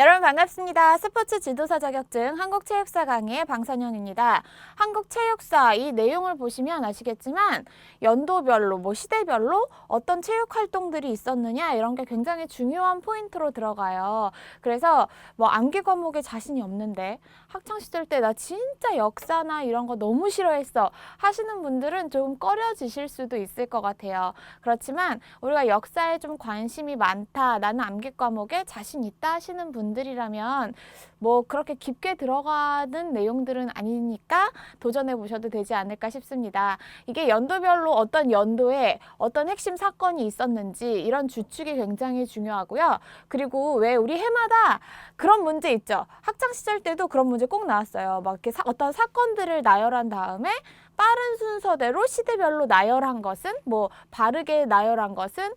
여러분 반갑습니다. 스포츠 지도사 자격증 한국체육사 강의의 방선영입니다. 한국체육사 이 내용을 보시면 아시겠지만 연도별로 시대별로 어떤 체육 활동들이 있었느냐 이런 게 굉장히 중요한 포인트로 들어가요. 그래서 암기 과목에 자신이 없는데 학창시절 때 나 진짜 역사나 이런 거 너무 싫어했어 하시는 분들은 조금 꺼려지실 수도 있을 것 같아요. 그렇지만 우리가 역사에 좀 관심이 많다, 나는 암기 과목에 자신 있다 하시는 분들이라면 그렇게 깊게 들어가는 내용들은 아니니까 도전해 보셔도 되지 않을까 싶습니다. 이게 연도별로 어떤 연도에 어떤 핵심 사건이 있었는지 이런 주축이 굉장히 중요하고요. 그리고 왜 우리 해마다 그런 문제 있죠. 학창 시절 때도 그런 문제 꼭 나왔어요. 이렇게 어떤 사건들을 나열한 다음에 빠른 순서대로 시대별로 나열한 것은 바르게 나열한 것은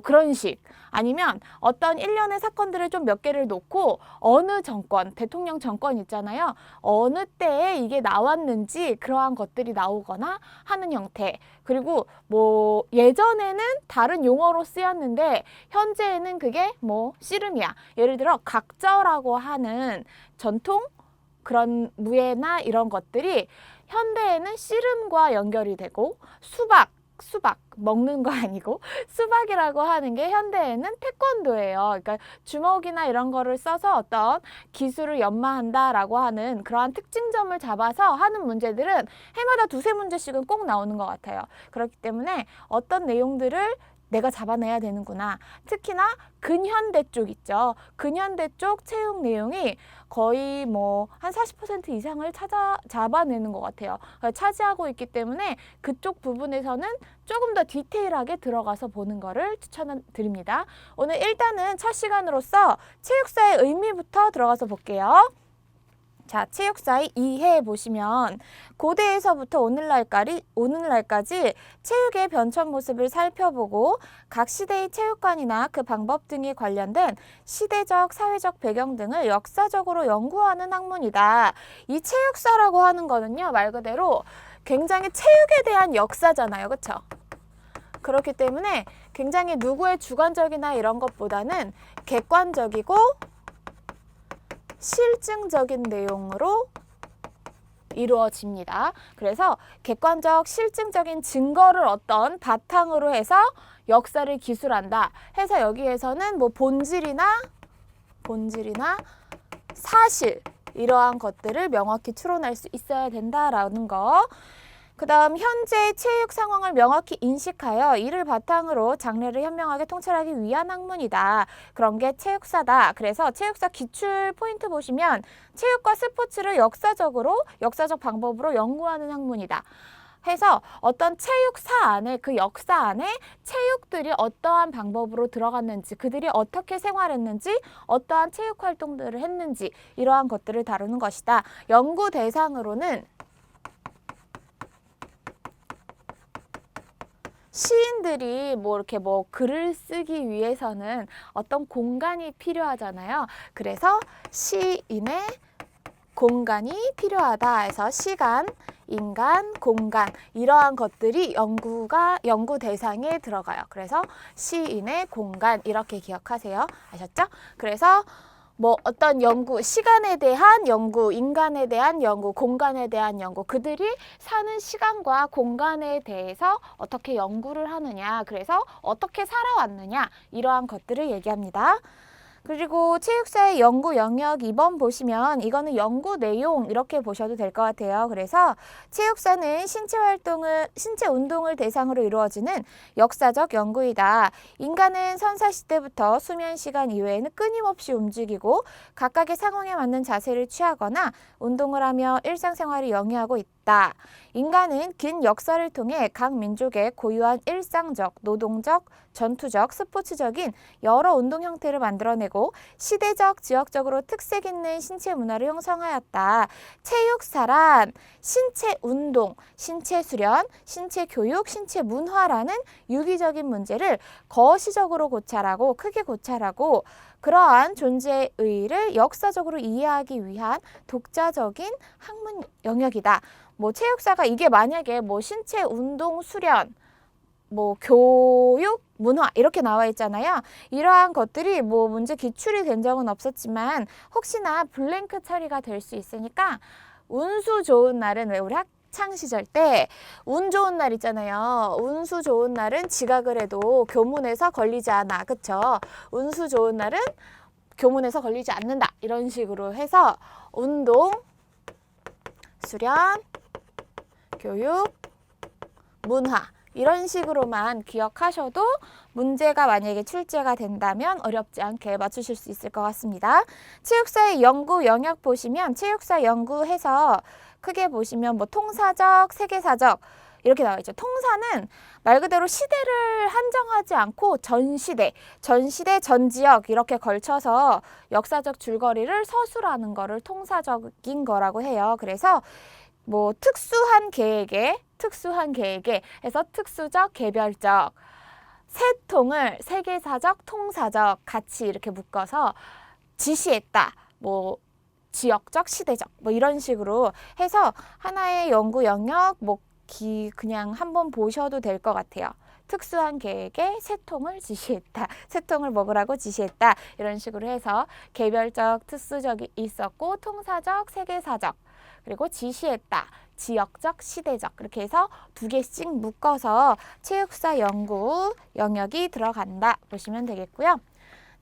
그런 식, 아니면 어떤 일련의 사건들을 좀 몇 개를 놓고 어느 정권, 대통령 정권 있잖아요. 어느 때에 이게 나왔는지 그러한 것들이 나오거나 하는 형태. 그리고 예전에는 다른 용어로 쓰였는데 현재에는 그게 씨름이야. 예를 들어 각저라고 하는 전통 그런 무예나 이런 것들이 현대에는 씨름과 연결이 되고 수박 먹는 거 아니고 수박이라고 하는 게 현대에는 태권도예요. 그러니까 주먹이나 이런 거를 써서 어떤 기술을 연마한다라고 하는 그러한 특징점을 잡아서 하는 문제들은 해마다 두세 문제씩은 꼭 나오는 것 같아요. 그렇기 때문에 어떤 내용들을 내가 잡아내야 되는구나. 특히나 근현대 쪽 있죠. 근현대 쪽 체육 내용이 거의 한 40% 이상을 잡아내는 것 같아요. 차지하고 있기 때문에 그쪽 부분에서는 조금 더 디테일하게 들어가서 보는 거를 추천드립니다. 오늘 일단은 첫 시간으로서 체육사의 의미부터 들어가서 볼게요. 자, 체육사의 이해 보시면 고대에서부터 오늘날까지 체육의 변천 모습을 살펴보고 각 시대의 체육관이나 그 방법 등에 관련된 시대적, 사회적 배경 등을 역사적으로 연구하는 학문이다. 이 체육사라고 하는 거는요, 말 그대로 굉장히 체육에 대한 역사잖아요. 그렇죠? 그렇기 때문에 굉장히 누구의 주관적이나 이런 것보다는 객관적이고 실증적인 내용으로 이루어집니다. 그래서 객관적, 실증적인 증거를 어떤 바탕으로 해서 역사를 기술한다. 해서 여기에서는 본질이나 사실 이러한 것들을 명확히 추론할 수 있어야 된다라는 거. 그 다음 현재의 체육 상황을 명확히 인식하여 이를 바탕으로 장래를 현명하게 통찰하기 위한 학문이다. 그런 게 체육사다. 그래서 체육사 기출 포인트 보시면 체육과 스포츠를 역사적 방법으로 연구하는 학문이다. 해서 어떤 체육사 안에, 그 역사 안에 체육들이 어떠한 방법으로 들어갔는지, 그들이 어떻게 생활했는지, 어떠한 체육 활동들을 했는지 이러한 것들을 다루는 것이다. 연구 대상으로는 시인들이 이렇게 글을 쓰기 위해서는 어떤 공간이 필요하잖아요. 그래서 시인의 공간이 필요하다 해서 시간, 인간, 공간 이러한 것들이 연구 대상에 들어가요. 그래서 시인의 공간 이렇게 기억하세요. 아셨죠? 그래서 어떤 연구, 시간에 대한 연구, 인간에 대한 연구, 공간에 대한 연구, 그들이 사는 시간과 공간에 대해서 어떻게 연구를 하느냐, 그래서 어떻게 살아왔느냐 이러한 것들을 얘기합니다. 그리고 체육사의 연구 영역 2번 보시면 이거는 연구 내용 이렇게 보셔도 될 것 같아요. 그래서 체육사는 신체 운동을 대상으로 이루어지는 역사적 연구이다. 인간은 선사시대부터 수면 시간 이외에는 끊임없이 움직이고 각각의 상황에 맞는 자세를 취하거나 운동을 하며 일상생활을 영위하고 있다. 인간은 긴 역사를 통해 각 민족의 고유한 일상적, 노동적, 전투적, 스포츠적인 여러 운동 형태를 만들어내고 시대적, 지역적으로 특색 있는 신체 문화를 형성하였다. 체육사란 신체 운동, 신체 수련, 신체 교육, 신체 문화라는 유기적인 문제를 거시적으로 크게 고찰하고 그러한 존재의 의의를 역사적으로 이해하기 위한 독자적인 학문 영역이다. 체육사가 이게 만약에 신체 운동 수련 뭐 교육, 문화 이렇게 나와 있잖아요. 이러한 것들이 뭐 문제 기출이 된 적은 없었지만 혹시나 블랭크 처리가 될 수 있으니까 운수 좋은 날은 왜 우리 학창 시절 때 운 좋은 날 있잖아요. 운수 좋은 날은 지각을 해도 교문에서 걸리지 않아. 그쵸? 운수 좋은 날은 교문에서 걸리지 않는다. 이런 식으로 해서 운동, 수련, 교육, 문화 이런 식으로만 기억하셔도 문제가 만약에 출제가 된다면 어렵지 않게 맞추실 수 있을 것 같습니다. 체육사의 연구 영역 보시면 체육사 연구해서 크게 보시면 뭐 통사적, 세계사적 이렇게 나와 있죠. 통사는 말 그대로 시대를 한정하지 않고 전 시대, 전 지역 이렇게 걸쳐서 역사적 줄거리를 서술하는 거를 통사적인 거라고 해요. 그래서 뭐 특수한 계획에 해서 특수적, 개별적 세 통을 세계사적, 통사적 같이 이렇게 묶어서 지시했다. 뭐 지역적, 시대적 뭐 이런 식으로 해서 하나의 연구 영역 뭐 그냥 한번 보셔도 될 것 같아요. 특수한 계획에 세 통을 지시했다. 세 통을 먹으라고 지시했다. 이런 식으로 해서 개별적, 특수적이 있었고 통사적, 세계사적 그리고 지시했다. 지역적, 시대적 그렇게 해서 두 개씩 묶어서 체육사 연구 영역이 들어간다 보시면 되겠고요.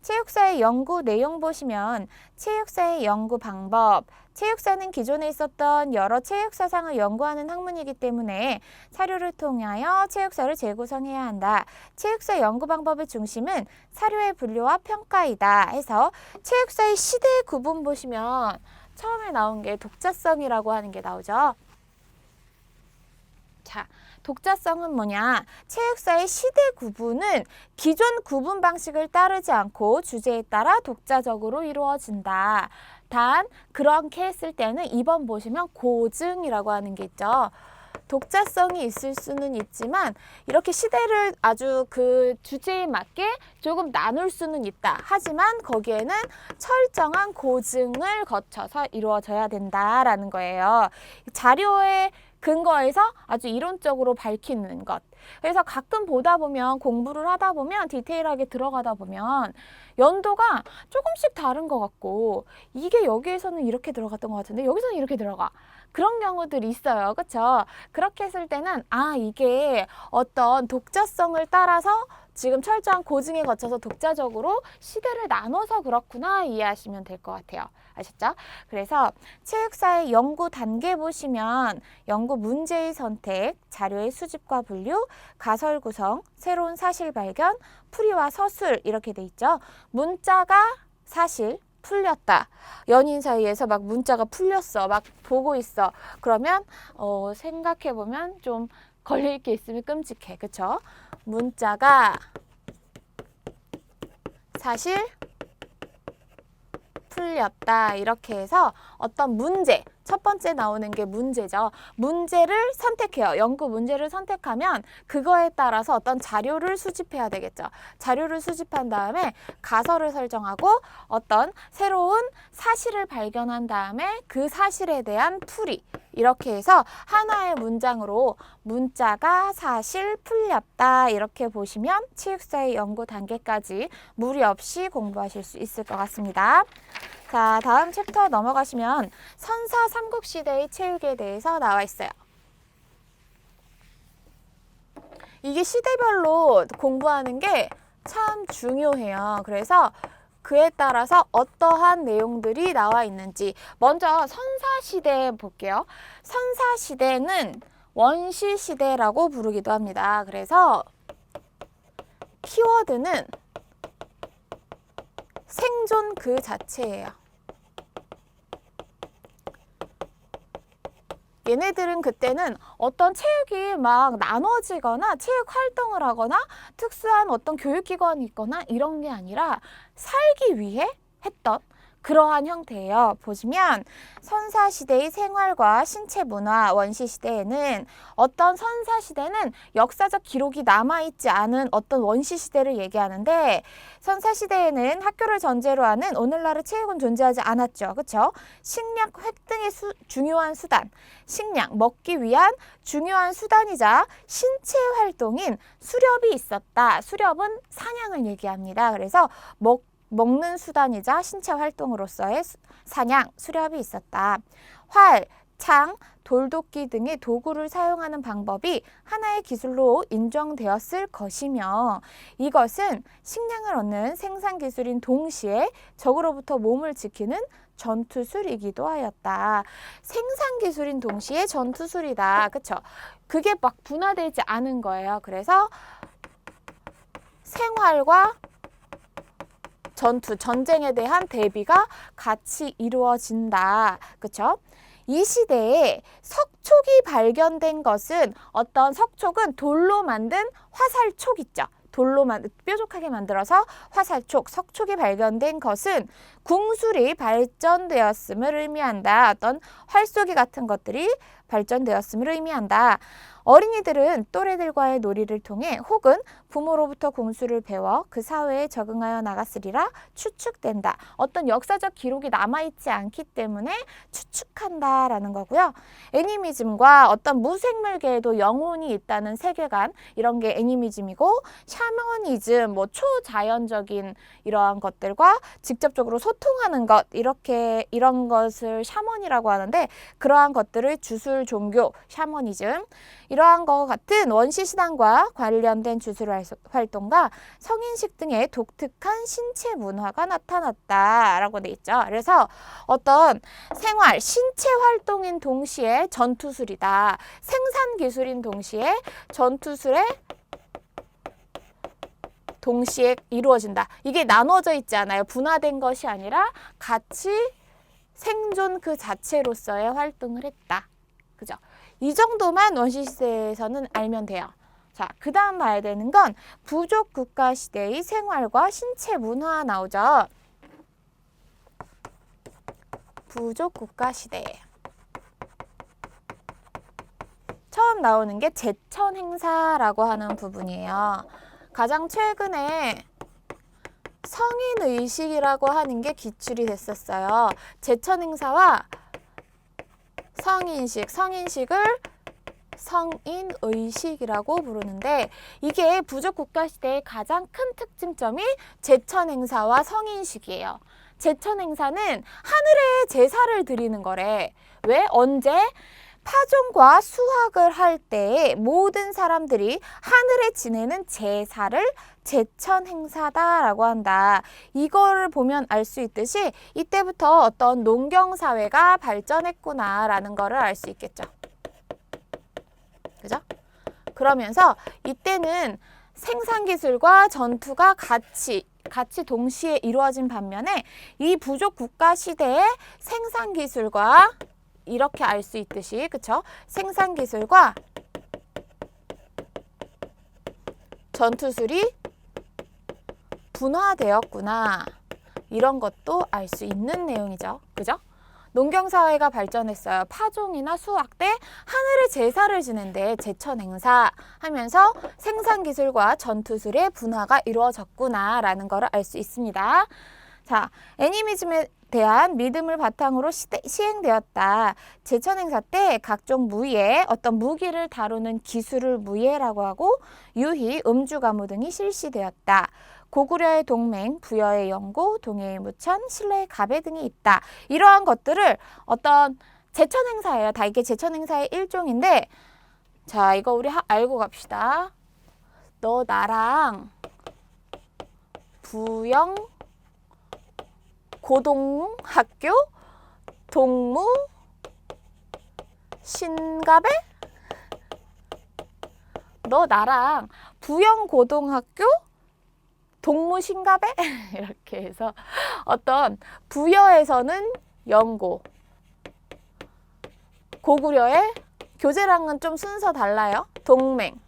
체육사의 연구 내용 보시면 체육사의 연구 방법, 체육사는 기존에 있었던 여러 체육사상을 연구하는 학문이기 때문에 사료를 통하여 체육사를 재구성해야 한다. 체육사 연구 방법의 중심은 사료의 분류와 평가이다 해서 체육사의 시대 구분 보시면 처음에 나온 게 독자성이라고 하는 게 나오죠. 자, 독자성은 뭐냐? 체육사의 시대 구분은 기존 구분 방식을 따르지 않고 주제에 따라 독자적으로 이루어진다. 단 그렇게 했을 때는 2번 보시면 고증이라고 하는 게 있죠. 독자성이 있을 수는 있지만 이렇게 시대를 아주 그 주제에 맞게 조금 나눌 수는 있다. 하지만 거기에는 철저한 고증을 거쳐서 이루어져야 된다라는 거예요. 자료의 근거에서 아주 이론적으로 밝히는 것. 그래서 가끔 보다 보면 공부를 하다 보면 디테일하게 들어가다 보면 연도가 조금씩 다른 것 같고 이게 여기에서는 이렇게 들어갔던 것 같은데 여기서는 이렇게 들어가. 그런 경우들이 있어요. 그렇죠? 그렇게 했을 때는 이게 어떤 독자성을 따라서 지금 철저한 고증에 거쳐서 독자적으로 시대를 나눠서 그렇구나 이해하시면 될 것 같아요. 아셨죠? 그래서 체육사의 연구 단계 보시면 연구 문제의 선택, 자료의 수집과 분류, 가설 구성, 새로운 사실 발견, 풀이와 서술 이렇게 돼 있죠. 문자가 사실 풀렸다. 연인 사이에서 막 문자가 풀렸어. 막 보고 있어. 그러면 생각해보면 좀 걸릴 게 있으면 끔찍해. 그쵸? 문자가 사실 풀렸다. 이렇게 해서 어떤 문제, 첫 번째 나오는 게 문제죠. 문제를 선택해요. 연구 문제를 선택하면 그거에 따라서 어떤 자료를 수집해야 되겠죠. 자료를 수집한 다음에 가설을 설정하고 어떤 새로운 사실을 발견한 다음에 그 사실에 대한 풀이 이렇게 해서 하나의 문장으로 문자가 사실 풀렸다 이렇게 보시면 체육사의 연구 단계까지 무리 없이 공부하실 수 있을 것 같습니다. 자, 다음 챕터 넘어가시면 선사 삼국시대의 체육에 대해서 나와 있어요. 이게 시대별로 공부하는 게 참 중요해요. 그래서 그에 따라서 어떠한 내용들이 나와 있는지 먼저 선사시대 볼게요. 선사시대는 원시시대라고 부르기도 합니다. 그래서 키워드는 생존 그 자체예요. 얘네들은 그때는 어떤 체육이 막 나눠지거나 체육 활동을 하거나 특수한 어떤 교육기관이 있거나 이런 게 아니라 살기 위해 했던 그러한 형태예요. 보시면 선사시대의 생활과 신체 문화, 원시시대에는 어떤 선사시대는 역사적 기록이 남아있지 않은 어떤 원시시대를 얘기하는데 선사시대에는 학교를 전제로 하는 오늘날의 체육은 존재하지 않았죠. 그렇죠? 식량 획득의 중요한 수단, 식량, 먹기 위한 중요한 수단이자 신체 활동인 수렵이 있었다. 수렵은 사냥을 얘기합니다. 그래서 먹는 수단이자 신체 활동으로서의 사냥, 수렵이 있었다. 활, 창, 돌도끼 등의 도구를 사용하는 방법이 하나의 기술로 인정되었을 것이며 이것은 식량을 얻는 생산기술인 동시에 적으로부터 몸을 지키는 전투술이기도 하였다. 생산기술인 동시에 전투술이다. 그쵸? 그게 막 분화되지 않은 거예요. 그래서 생활과 전투, 전쟁에 대한 대비가 같이 이루어진다. 그쵸? 이 시대에 석촉이 발견된 것은 어떤 석촉은 돌로 만든 화살촉 있죠. 돌로 뾰족하게 만들어서 화살촉, 석촉이 발견된 것은 궁술이 발전되었음을 의미한다. 어떤 활쏘기 같은 것들이 발전되었음을 의미한다. 어린이들은 또래들과의 놀이를 통해 혹은 부모로부터 궁술을 배워 그 사회에 적응하여 나갔으리라 추측된다. 어떤 역사적 기록이 남아있지 않기 때문에 추측한다라는 거고요. 애니미즘과 어떤 무생물계에도 영혼이 있다는 세계관, 이런 게 애니미즘이고 샤머니즘, 초자연적인 이러한 것들과 직접적으로 소통하는 것, 이런 것을 샤먼이라고 하는데 그러한 것들을 주술 종교, 샤머니즘, 이러한 것 같은 원시신앙과 관련된 주술 활동과 성인식 등의 독특한 신체 문화가 나타났다라고 돼 있죠. 그래서 어떤 생활, 신체 활동인 동시에 전투술이다. 생산 기술인 동시에 전투술에 동시에 이루어진다. 이게 나눠져 있지 않아요. 분화된 것이 아니라 같이 생존 그 자체로서의 활동을 했다. 그죠? 이 정도만 원시시대에서는 알면 돼요. 자, 그 다음 봐야 되는 건 부족 국가 시대의 생활과 신체 문화 나오죠. 부족 국가 시대. 처음 나오는 게 제천 행사라고 하는 부분이에요. 가장 최근에 성인의식이라고 하는 게 기출이 됐었어요. 제천 행사와 성인식을 성인의식이라고 부르는데 이게 부족 국가 시대의 가장 큰 특징점이 제천 행사와 성인식이에요. 제천 행사는 하늘에 제사를 드리는 거래. 왜? 언제? 파종과 수확을 할 때 모든 사람들이 하늘에 지내는 제사를 제천 행사다라고 한다. 이거를 보면 알 수 있듯이 이때부터 어떤 농경 사회가 발전했구나라는 거를 알 수 있겠죠. 그죠? 그러면서 이때는 생산 기술과 전투가 같이 동시에 이루어진 반면에 이 부족 국가 시대의 생산 기술과 이렇게 알 수 있듯이, 그쵸? 생산 기술과 전투술이 분화되었구나. 이런 것도 알 수 있는 내용이죠. 그죠? 농경사회가 발전했어요. 파종이나 수확 때 하늘에 제사를 지낸데 제천 행사 하면서 생산기술과 전투술의 분화가 이루어졌구나 라는 것을 알 수 있습니다. 자, 애니미즘에 대한 믿음을 바탕으로 시행되었다. 제천 행사 때 각종 무예, 어떤 무기를 다루는 기술을 무예라고 하고 유희, 음주가무 등이 실시되었다. 고구려의 동맹, 부여의 영고, 동해의 무천, 신라의 가배 등이 있다. 이러한 것들을 어떤 제천 행사예요. 다 이게 제천 행사의 일종인데, 자, 이거 우리 알고 갑시다. 너 나랑 부영 고등학교 동무 신가배? 너 나랑 부영 고등학교 동무 신가배? 이렇게 해서 어떤 부여에서는 영고, 고구려의 교재랑은 좀 순서 달라요. 동맹,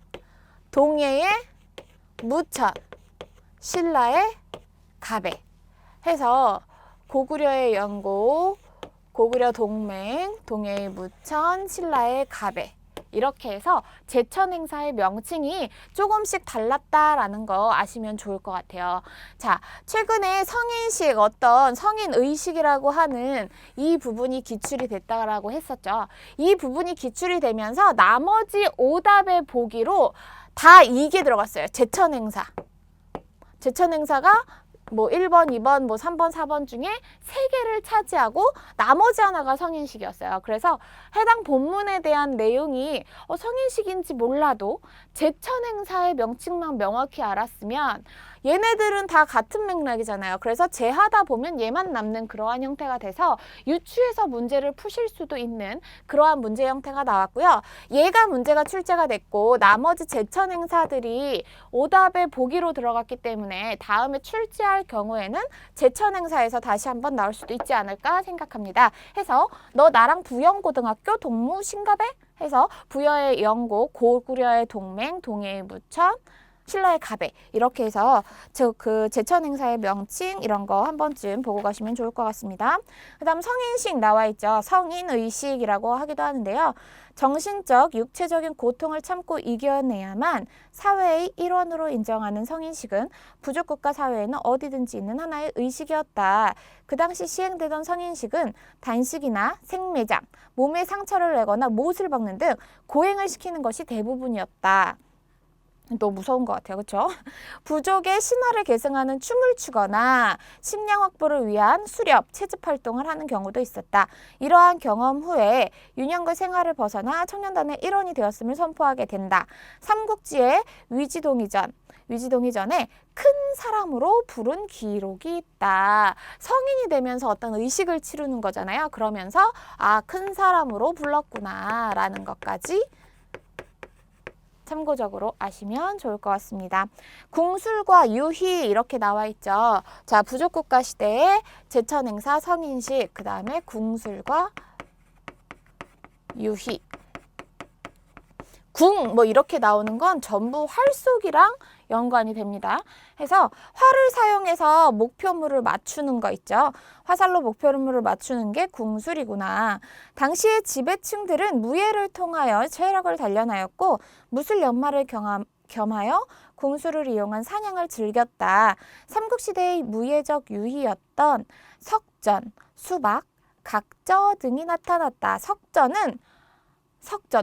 동해의 무천, 신라의 가배 해서 고구려의 연고, 고구려 동맹, 동해의 무천, 신라의 갑에 이렇게 해서 제천 행사의 명칭이 조금씩 달랐다라는 거 아시면 좋을 것 같아요. 자, 최근에 성인식, 어떤 성인 의식이라고 하는 이 부분이 기출이 됐다라고 했었죠. 이 부분이 기출이 되면서 나머지 오답의 보기로 다 이게 들어갔어요. 제천 행사. 제천 행사가 뭐 1번, 2번, 뭐 3번, 4번 중에 3개를 차지하고 나머지 하나가 성인식이었어요. 그래서 해당 본문에 대한 내용이 성인식인지 몰라도 제천 행사의 명칭만 명확히 알았으면 얘네들은 다 같은 맥락이잖아요. 그래서 재하다 보면 얘만 남는 그러한 형태가 돼서 유추해서 문제를 푸실 수도 있는 그러한 문제 형태가 나왔고요. 얘가 문제가 출제가 됐고 나머지 제천 행사들이 오답의 보기로 들어갔기 때문에 다음에 출제할 경우에는 제천 행사에서 다시 한번 나올 수도 있지 않을까 생각합니다. 해서 너 나랑 부영고등학교 동무 신갑에 해서 부여의 연고, 고구려의 동맹, 동해의 무천, 신라의 갑에 이렇게 해서 그 제천 행사의 명칭 이런 거 한 번쯤 보고 가시면 좋을 것 같습니다. 그 다음 성인식 나와 있죠. 성인의식이라고 하기도 하는데요. 정신적, 육체적인 고통을 참고 이겨내야만 사회의 일원으로 인정하는 성인식은 부족국가 사회에는 어디든지 있는 하나의 의식이었다. 그 당시 시행되던 성인식은 단식이나 생매장, 몸에 상처를 내거나 못을 박는 등 고행을 시키는 것이 대부분이었다. 너무 무서운 것 같아요. 그렇죠? 부족의 신화를 계승하는 춤을 추거나 식량 확보를 위한 수렵, 채집 활동을 하는 경우도 있었다. 이러한 경험 후에 유년과 생활을 벗어나 청년단의 일원이 되었음을 선포하게 된다. 삼국지의 위지동이전에 큰 사람으로 부른 기록이 있다. 성인이 되면서 어떤 의식을 치르는 거잖아요. 그러면서 큰 사람으로 불렀구나 라는 것까지 참고적으로 아시면 좋을 것 같습니다. 궁술과 유희 이렇게 나와 있죠. 자, 부족국가 시대의 제천 행사 성인식, 그 다음에 궁술과 유희. 궁 뭐 이렇게 나오는 건 전부 활 쏘기랑 연관이 됩니다. 해서 활을 사용해서 목표물을 맞추는 거 있죠. 화살로 목표물을 맞추는 게 궁술이구나. 당시의 지배층들은 무예를 통하여 체력을 단련하였고 무술 연마를 겸하여 궁술을 이용한 사냥을 즐겼다. 삼국시대의 무예적 유희였던 석전, 수박, 각저 등이 나타났다. 석전,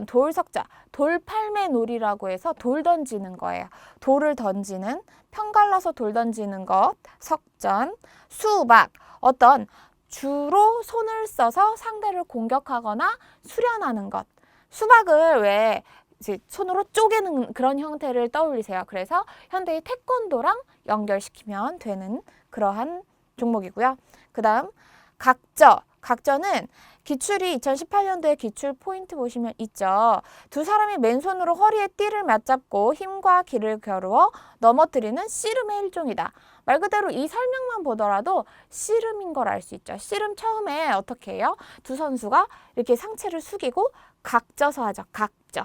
돌석자, 돌팔매놀이라고 해서 돌 던지는 거예요. 돌을 던지는, 편갈라서 돌 던지는 것, 석전, 수박, 어떤 주로 손을 써서 상대를 공격하거나 수련하는 것. 수박을 왜 이제 손으로 쪼개는 그런 형태를 떠올리세요. 그래서 현대의 태권도랑 연결시키면 되는 그러한 종목이고요. 그 다음 각저는 기출이 2018년도에 기출 포인트 보시면 있죠. 두 사람이 맨손으로 허리에 띠를 맞잡고 힘과 기를 겨루어 넘어뜨리는 씨름의 일종이다. 말 그대로 이 설명만 보더라도 씨름인 걸 알 수 있죠. 씨름 처음에 어떻게 해요? 두 선수가 이렇게 상체를 숙이고 각져서 하죠. 각져.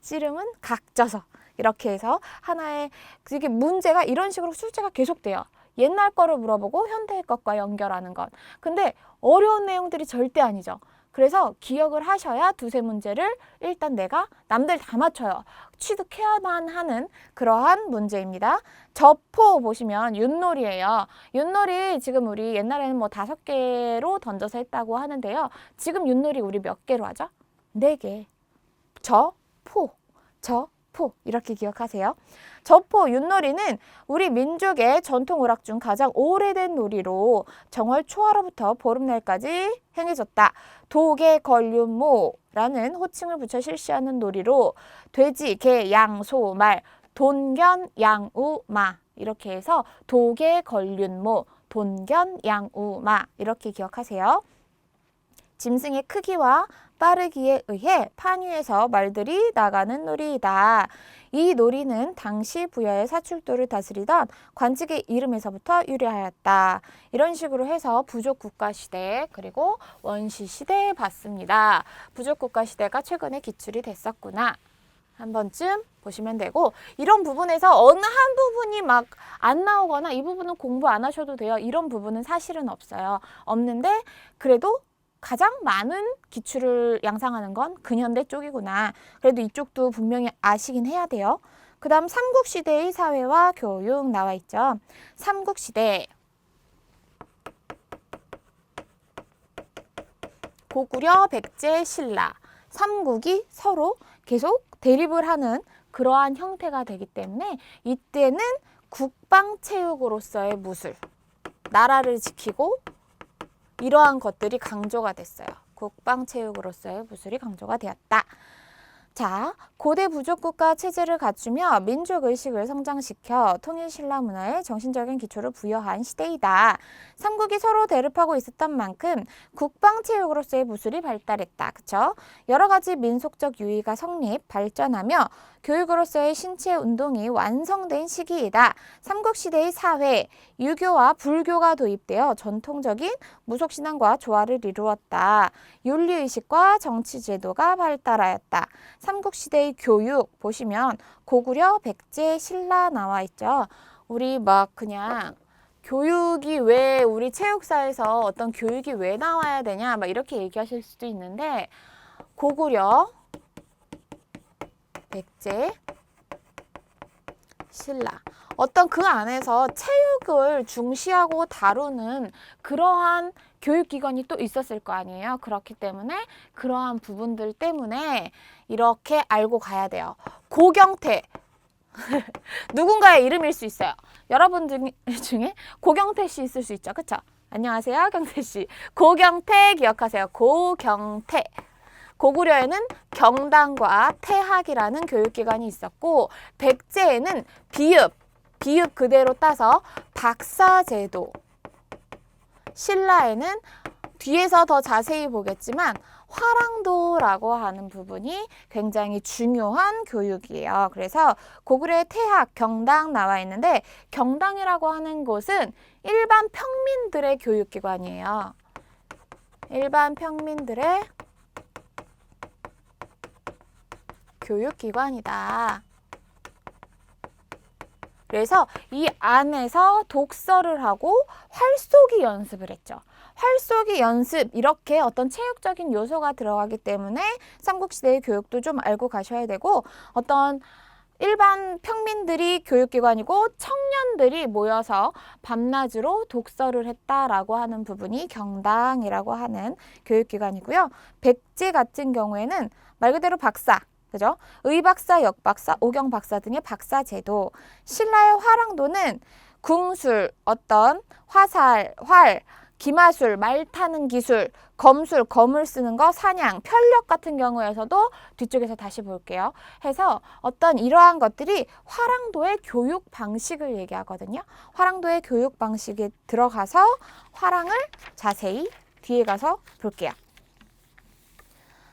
씨름은 각져서. 이렇게 해서 하나의 이게 문제가 이런 식으로 출제가 계속돼요. 옛날 거를 물어보고 현대의 것과 연결하는 것. 근데 어려운 내용들이 절대 아니죠. 그래서 기억을 하셔야 두세 문제를 일단 내가 남들 다 맞춰요. 취득해야만 하는 그러한 문제입니다. 저포 보시면 윷놀이예요. 윷놀이 지금 우리 옛날에는 뭐 5개로 던져서 했다고 하는데요. 지금 윷놀이 우리 몇 개로 하죠? 4개. 저포 이렇게 기억하세요. 저포 윷놀이는 우리 민족의 전통 오락 중 가장 오래된 놀이로 정월 초하로부터 보름날까지 행해졌다. 도개걸륜모라는 호칭을 붙여 실시하는 놀이로 돼지, 개, 양, 소, 말, 돈견, 양우, 마 이렇게 해서 도개걸륜모, 돈견, 양우, 마 이렇게 기억하세요. 짐승의 크기와 빠르기에 의해 판위에서 말들이 나가는 놀이이다. 이 놀이는 당시 부여의 사출도를 다스리던 관직의 이름에서부터 유래하였다. 이런 식으로 해서 부족국가 시대 그리고 원시 시대에 봤습니다. 부족국가 시대가 최근에 기출이 됐었구나. 한 번쯤 보시면 되고, 이런 부분에서 어느 한 부분이 막 안 나오거나 이 부분은 공부 안 하셔도 돼요. 이런 부분은 사실은 없어요. 없는데 그래도 가장 많은 기출을 양상하는 건 근현대 쪽이구나. 그래도 이쪽도 분명히 아시긴 해야 돼요. 그 다음 삼국시대의 사회와 교육 나와 있죠. 삼국시대 고구려, 백제, 신라 삼국이 서로 계속 대립을 하는 그러한 형태가 되기 때문에 이때는 국방체육으로서의 무술, 나라를 지키고 이러한 것들이 강조가 됐어요. 국방체육으로서의 무술이 강조가 되었다. 자, 고대 부족국가 체제를 갖추며 민족의식을 성장시켜 통일신라 문화에 정신적인 기초를 부여한 시대이다. 삼국이 서로 대립하고 있었던 만큼 국방체육으로서의 무술이 발달했다. 그쵸? 여러 가지 민속적 유의가 성립, 발전하며 교육으로서의 신체 운동이 완성된 시기이다. 삼국시대의 사회, 유교와 불교가 도입되어 전통적인 무속신앙과 조화를 이루었다. 윤리의식과 정치제도가 발달하였다. 삼국시대의 교육 보시면 고구려, 백제, 신라 나와 있죠. 우리 막 그냥 교육이 왜 우리 체육사에서 어떤 교육이 왜 나와야 되냐 막 이렇게 얘기하실 수도 있는데 고구려, 백제, 신라 어떤 그 안에서 체육을 중시하고 다루는 그러한 교육기관이 또 있었을 거 아니에요. 그렇기 때문에 그러한 부분들 때문에 이렇게 알고 가야 돼요. 고경태 누군가의 이름일 수 있어요. 여러분 중에 고경태 씨 있을 수 있죠. 그쵸? 안녕하세요. 경태 씨. 고경태 기억하세요. 고경태. 고구려에는 경당과 태학이라는 교육기관이 있었고 백제에는 비읍 그대로 따서 박사제도, 신라에는 뒤에서 더 자세히 보겠지만 화랑도라고 하는 부분이 굉장히 중요한 교육이에요. 그래서 고구려의 태학, 경당 나와 있는데 경당이라고 하는 곳은 일반 평민들의 교육기관이에요. 일반 평민들의 교육기관이다. 그래서 이 안에서 독서를 하고 활쏘기 연습을 했죠. 활쏘기 연습 이렇게 어떤 체육적인 요소가 들어가기 때문에 삼국시대의 교육도 좀 알고 가셔야 되고 어떤 일반 평민들이 교육기관이고 청년들이 모여서 밤낮으로 독서를 했다라고 하는 부분이 경당이라고 하는 교육기관이고요. 백제 같은 경우에는 말 그대로 박사 그죠? 의박사, 역박사, 오경박사 등의 박사제도. 신라의 화랑도는 궁술, 어떤 화살, 활, 기마술, 말 타는 기술, 검술, 검을 쓰는 거, 사냥, 편력 같은 경우에서도 뒤쪽에서 다시 볼게요. 해서 어떤 이러한 것들이 화랑도의 교육 방식을 얘기하거든요. 화랑도의 교육 방식에 들어가서 화랑을 자세히 뒤에 가서 볼게요.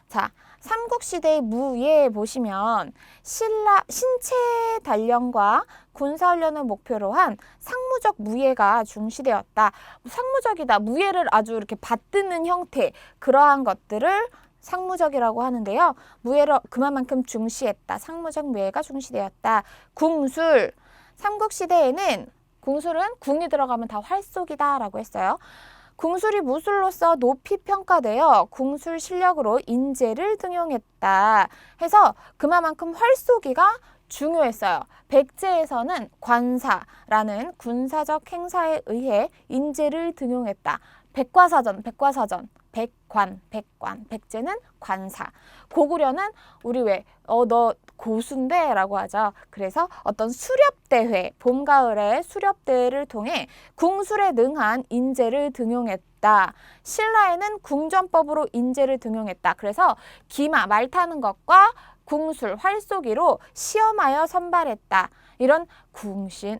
자. 삼국시대의 무예 보시면 신체 단련과 군사훈련을 목표로 한 상무적 무예가 중시되었다. 상무적이다. 무예를 아주 이렇게 받드는 형태 그러한 것들을 상무적이라고 하는데요. 무예를 그만큼 중시했다. 상무적 무예가 중시되었다. 궁술. 삼국시대에는 궁술은 궁이 들어가면 다 활쏘기다 라고 했어요. 궁술이 무술로서 높이 평가되어 궁술 실력으로 인재를 등용했다. 해서 그만큼 활쏘기가 중요했어요. 백제에서는 관사라는 군사적 행사에 의해 인재를 등용했다. 백과사전, 백관, 백제는 관사. 고구려는 우리 왜 너 고수인데 라고 하죠. 그래서 어떤 수렵대회, 봄, 가을에 수렵대회를 통해 궁술에 능한 인재를 등용했다. 신라에는 궁전법으로 인재를 등용했다. 그래서 기마, 말 타는 것과 궁술, 활쏘기로 시험하여 선발했다. 이런 궁신,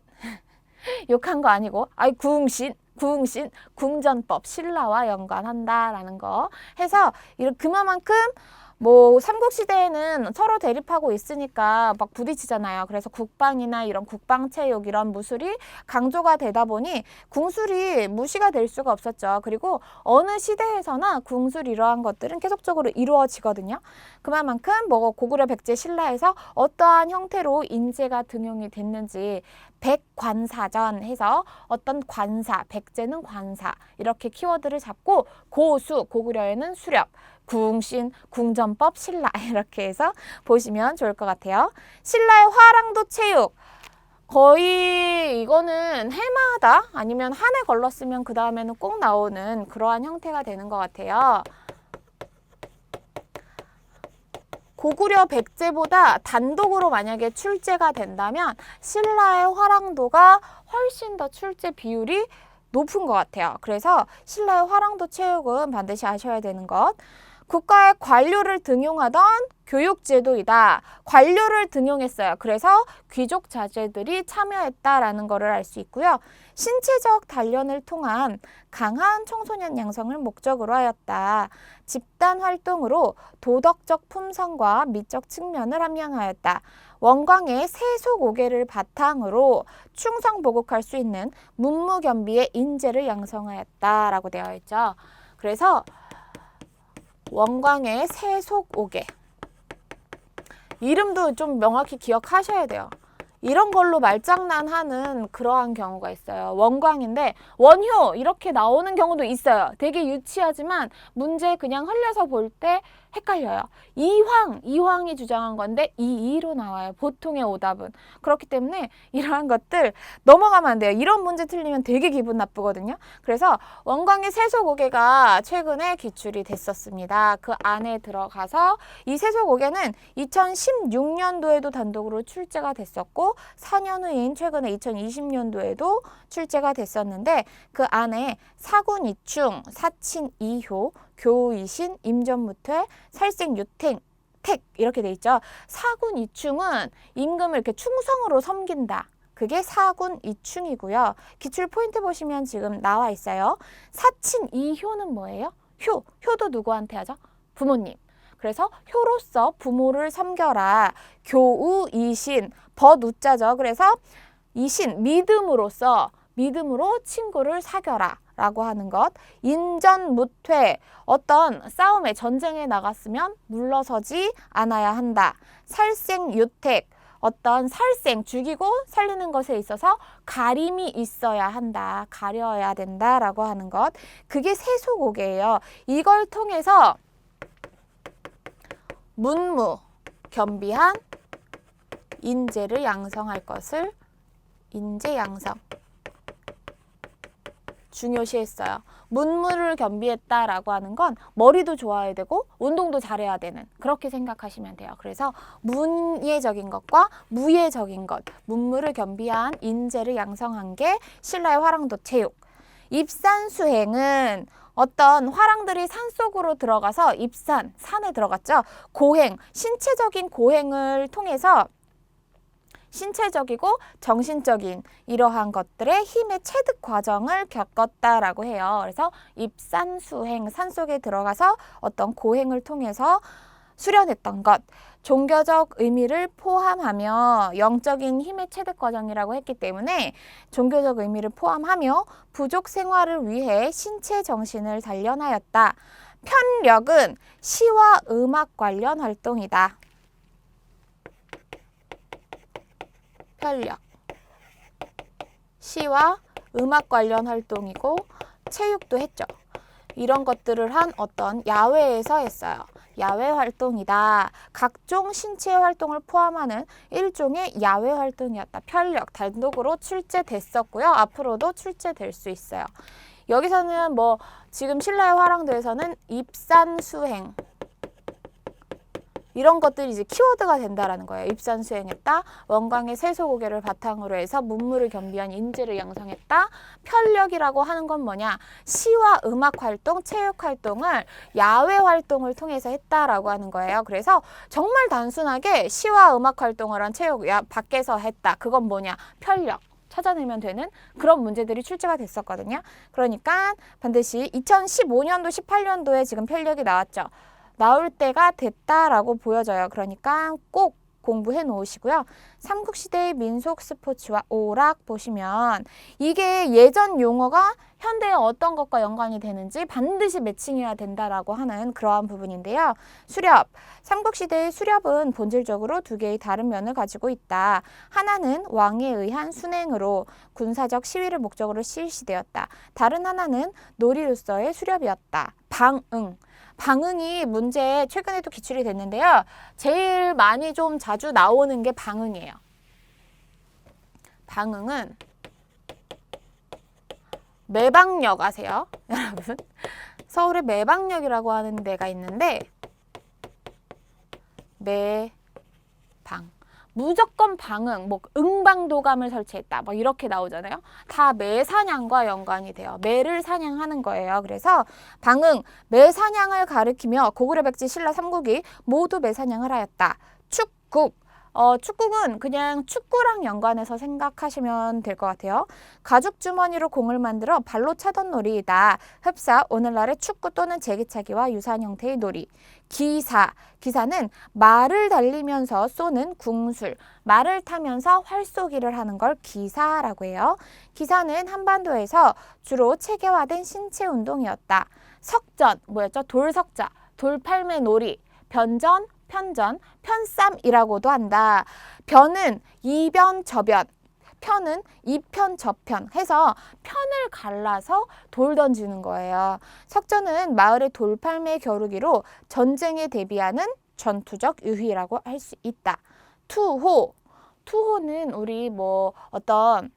욕한 거 아니고 궁신, 궁전법, 신라와 연관한다라는 거 해서 그만큼 뭐 삼국시대에는 서로 대립하고 있으니까 막 부딪히잖아요. 그래서 국방이나 이런 국방체육 이런 무술이 강조가 되다 보니 궁술이 무시가 될 수가 없었죠. 그리고 어느 시대에서나 궁술 이러한 것들은 계속적으로 이루어지거든요. 그만큼 뭐 고구려 백제 신라에서 어떠한 형태로 인재가 등용이 됐는지 백관사전 해서 어떤 관사, 백제는 관사 이렇게 키워드를 잡고 고수, 고구려에는 수렵, 궁신, 궁전법, 신라 이렇게 해서 보시면 좋을 것 같아요. 신라의 화랑도 체육 거의 이거는 해마다 아니면 한 해 걸렀으면 그 다음에는 꼭 나오는 그러한 형태가 되는 것 같아요. 고구려 백제보다 단독으로 만약에 출제가 된다면 신라의 화랑도가 훨씬 더 출제 비율이 높은 것 같아요. 그래서 신라의 화랑도 체육은 반드시 아셔야 되는 것. 국가의 관료를 등용하던 교육제도이다. 관료를 등용했어요. 그래서 귀족 자제들이 참여했다라는 것을 알 수 있고요. 신체적 단련을 통한 강한 청소년 양성을 목적으로 하였다. 집단 활동으로 도덕적 품성과 미적 측면을 함양하였다. 원광의 세속오계를 바탕으로 충성보국할 수 있는 문무겸비의 인재를 양성하였다라고 되어 있죠. 그래서 원광의 세속오계 이름도 좀 명확히 기억하셔야 돼요. 이런 걸로 말장난하는 그러한 경우가 있어요. 원광인데 원효 이렇게 나오는 경우도 있어요. 되게 유치하지만 문제 그냥 흘려서 볼 때 헷갈려요. 이황이 주장한 건데 이이로 나와요. 보통의 오답은. 그렇기 때문에 이러한 것들 넘어가면 안 돼요. 이런 문제 틀리면 되게 기분 나쁘거든요. 그래서 원광의 세속오계가 최근에 기출이 됐었습니다. 그 안에 들어가서 이 세속오계는 2016년도에도 단독으로 출제가 됐었고 4년 후인 최근에 2020년도에도 출제가 됐었는데 그 안에 사군이충, 사친이효, 교이신, 임전무퇴, 살생유택 이렇게 돼 있죠. 사군이충은 임금을 이렇게 충성으로 섬긴다. 그게 사군이충이고요. 기출 포인트 보시면 지금 나와 있어요. 사친이효는 뭐예요? 효도 누구한테 하죠? 부모님. 그래서 효로서 부모를 섬겨라. 교우이신, 벗우자죠. 그래서 이신, 믿음으로 친구를 사겨라 라고 하는 것. 인전무퇴, 어떤 싸움에 전쟁에 나갔으면 물러서지 않아야 한다. 살생유택, 어떤 죽이고 살리는 것에 있어서 가림이 있어야 한다. 가려야 된다라고 하는 것. 그게 세속오계예요. 이걸 통해서 문무, 겸비한 인재를 양성할 것을 인재 양성 중요시했어요. 문무를 겸비했다라고 하는 건 머리도 좋아야 되고 운동도 잘해야 되는 그렇게 생각하시면 돼요. 그래서 문예적인 것과 무예적인 것, 문무를 겸비한 인재를 양성한 게 신라의 화랑도 체육. 입산수행은 어떤 화랑들이 산속으로 들어가서 산에 들어갔죠. 고행, 신체적인 고행을 통해서 신체적이고 정신적인 이러한 것들의 힘의 체득 과정을 겪었다라고 해요. 그래서 입산수행, 산속에 들어가서 어떤 고행을 통해서 수련했던 것, 종교적 의미를 포함하며 영적인 힘의 체득 과정이라고 했기 때문에 종교적 의미를 포함하며 부족 생활을 위해 신체 정신을 단련하였다. 편력은 시와 음악 관련 활동이다. 편력, 시와 음악 관련 활동이고 체육도 했죠. 이런 것들을 한 어떤 야외에서 했어요. 야외 활동이다. 각종 신체 활동을 포함하는 일종의 야외 활동이었다. 편력, 단독으로 출제됐었고요. 앞으로도 출제될 수 있어요. 여기서는 뭐 지금 신라의 화랑도에서는 입산수행 이런 것들이 이제 키워드가 된다라는 거예요. 입산수행했다. 원광의 세속오계를 바탕으로 해서 문무를 겸비한 인재를 양성했다. 편력이라고 하는 건 뭐냐? 시와 음악 활동, 체육 활동을 야외 활동을 통해서 했다라고 하는 거예요. 그래서 정말 단순하게 시와 음악 활동을 한 체육 밖에서 했다. 그건 뭐냐? 편력. 찾아내면 되는 그런 문제들이 출제가 됐었거든요. 그러니까 반드시 2015년도, 18년도에 지금 편력이 나왔죠. 나올 때가 됐다라고 보여져요. 그러니까 꼭 공부해 놓으시고요. 삼국시대의 민속 스포츠와 오락 보시면 이게 예전 용어가 현대에 어떤 것과 연관이 되는지 반드시 매칭해야 된다라고 하는 그러한 부분인데요. 수렵. 삼국시대의 수렵은 본질적으로 두 개의 다른 면을 가지고 있다. 하나는 왕에 의한 순행으로 군사적 시위를 목적으로 실시되었다. 다른 하나는 놀이로서의 수렵이었다. 방응. 방응이 문제에 최근에도 기출이 됐는데요. 제일 많이 좀 자주 나오는 게 방응이에요. 방응은 매방역 아세요? 여러분? 서울에 매방역이라고 하는 데가 있는데 매방. 무조건 방응, 뭐 응방도감을 설치했다. 뭐 이렇게 나오잖아요. 다 매사냥과 연관이 돼요. 매를 사냥하는 거예요. 그래서 방응, 매사냥을 가리키며 고구려 백제 신라 삼국이 모두 매사냥을 하였다. 축국. 축국은 그냥 축구랑 연관해서 생각하시면 될 것 같아요. 가죽 주머니로 공을 만들어 발로 차던 놀이이다. 흡사, 오늘날의 축구 또는 제기차기와 유사한 형태의 놀이. 기사, 기사는 말을 달리면서 쏘는 궁술, 말을 타면서 활쏘기를 하는 걸 기사라고 해요. 기사는 한반도에서 주로 체계화된 신체 운동이었다. 석전, 뭐였죠? 돌석자, 돌팔매 놀이, 변전, 편전, 편쌈이라고도 한다. 변은 이변, 저변, 편은 이편, 저편 해서 편을 갈라서 돌 던지는 거예요. 석전은 마을의 돌팔매 겨루기로 전쟁에 대비하는 전투적 유희라고 할 수 있다. 투호, 투호는 우리 뭐 어떤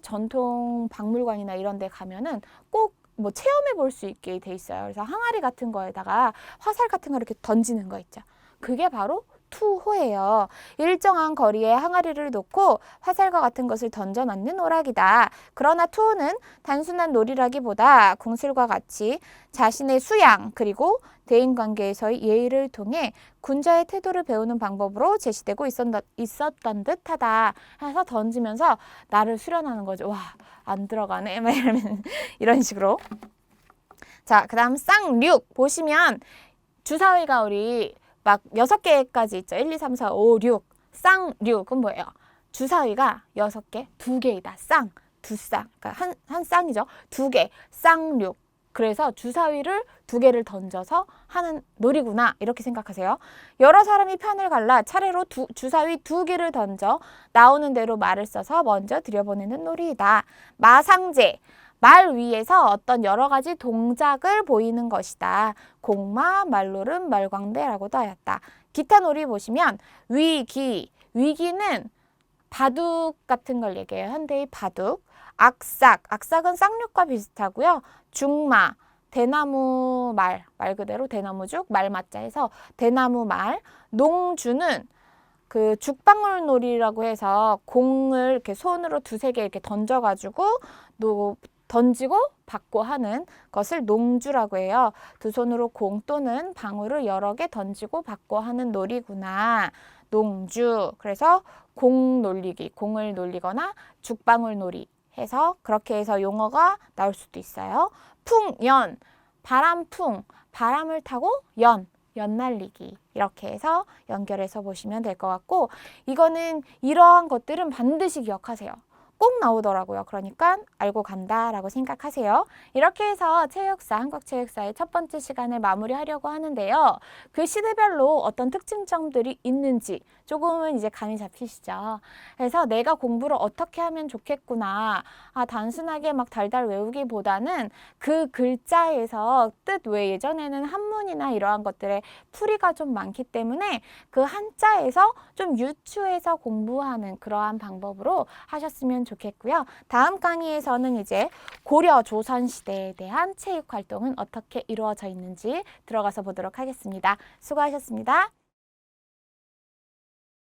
전통 박물관이나 이런 데 가면은 꼭 뭐 체험해 볼 수 있게 돼 있어요. 그래서 항아리 같은 거에다가 화살 같은 거 이렇게 던지는 거 있죠. 그게 바로 투호예요. 일정한 거리에 항아리를 놓고 화살과 같은 것을 던져 넣는 오락이다. 그러나 투호는 단순한 놀이라기보다 궁술과 같이 자신의 수양 그리고 대인관계에서의 예의를 통해 군자의 태도를 배우는 방법으로 제시되고 있었던 듯하다. 해서 던지면서 나를 수련하는 거죠. 와, 안 들어가네. 막 이러면 이런 식으로. 자, 그 다음 쌍륙 보시면 주사위가 우리 막 6개까지 있죠. 1, 2, 3, 4, 5, 6. 쌍륙은 뭐예요? 주사위가 6개, 2개이다. 쌍, 두 쌍. 그러니까 한 쌍이죠. 2개, 쌍륙. 그래서 주사위를 2개를 던져서 하는 놀이구나. 이렇게 생각하세요. 여러 사람이 편을 갈라 차례로 주사위 2개를 던져 나오는 대로 말을 써서 먼저 들여보내는 놀이이다. 마상제. 말 위에서 어떤 여러 가지 동작을 보이는 것이다. 공마, 말노름, 말광대라고도 하였다. 기타 놀이 보시면 위기, 위기는 바둑 같은 걸 얘기해요. 현대의 바둑. 악삭, 악삭은 쌍욕과 비슷하고요. 중마, 대나무 말, 말 그대로 대나무죽, 말맞자 해서 대나무 말. 농주는 그 죽방울 놀이라고 해서 공을 이렇게 손으로 2~3개 이렇게 던져가지고 던지고 받고 하는 것을 농주라고 해요. 두 손으로 공 또는 방울을 여러 개 던지고 받고 하는 놀이구나. 농주. 그래서 공 놀리기, 공을 놀리거나 죽방울 놀이 해서 그렇게 해서 용어가 나올 수도 있어요. 풍연, 바람풍, 바람을 타고 연 날리기 이렇게 해서 연결해서 보시면 될 것 같고 이거는 이러한 것들은 반드시 기억하세요. 꼭 나오더라고요. 그러니까 알고 간다라고 생각하세요. 이렇게 해서 체육사, 한국체육사의 첫 번째 시간을 마무리하려고 하는데요. 그 시대별로 어떤 특징점들이 있는지 조금은 이제 감이 잡히시죠. 그래서 내가 공부를 어떻게 하면 좋겠구나. 단순하게 막 달달 외우기보다는 그 글자에서 뜻, 왜 예전에는 한문이나 이러한 것들의 풀이가 좀 많기 때문에 그 한자에서 좀 유추해서 공부하는 그러한 방법으로 하셨으면 좋겠고요. 다음 강의에서는 이제 고려 조선시대에 대한 체육 활동은 어떻게 이루어져 있는지 들어가서 보도록 하겠습니다. 수고하셨습니다.